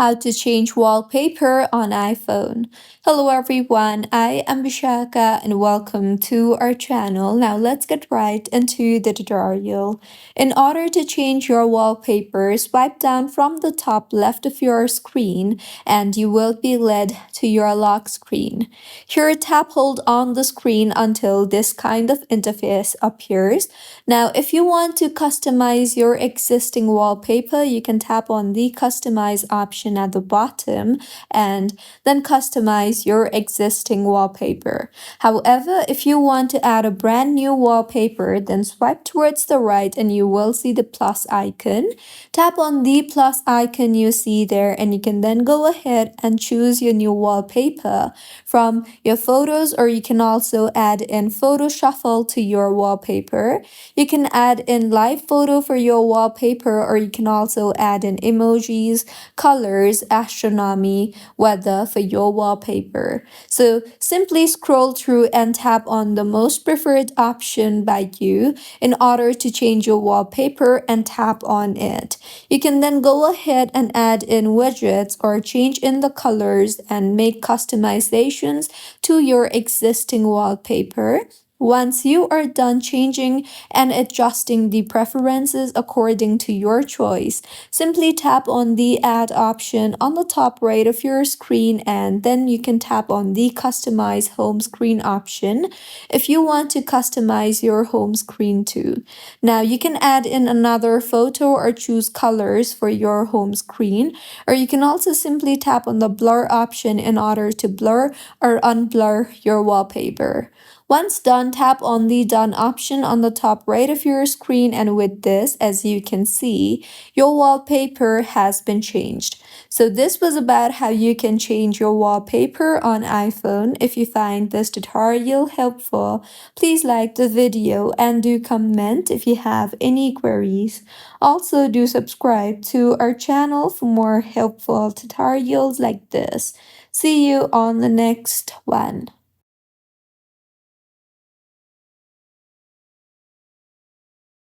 How to change wallpaper on iPhone. Hello everyone, I am Bishaka and welcome to our channel. Now let's get right into the tutorial. In order to change your wallpaper, swipe down from the top left of your screen and you will be led to your lock screen. Here, tap hold on the screen until this kind of interface appears. Now, if you want to customize your existing wallpaper, you can tap on the customize option at the bottom and then customize your existing wallpaper. However, if you want to add a brand new wallpaper, then swipe towards the right and you will see the plus icon. Tap on the plus icon you see there and you can then go ahead and choose your new wallpaper from your photos, or you can also add in photo shuffle to your wallpaper. You can add in live photo for your wallpaper, or you can also add in emojis, colors, astronomy, weather for your wallpaper. So simply scroll through and tap on the most preferred option by you in order to change your wallpaper and tap on it. You can then go ahead and add in widgets or change in the colors and make customizations to your existing wallpaper. Once you are done changing and adjusting the preferences according to your choice, simply tap on the Add option on the top right of your screen and then you can tap on the Customize Home Screen option if you want to customize your home screen too. Now you can add in another photo or choose colors for your home screen, or you can also simply tap on the Blur option in order to blur or unblur your wallpaper. Once done, tap on the Done option on the top right of your screen, and with this, as you can see, your wallpaper has been changed. So this was about how you can change your wallpaper on iPhone. If you find this tutorial helpful, please like the video and do comment if you have any queries. Also, do subscribe to our channel for more helpful tutorials like this. See you on the next one.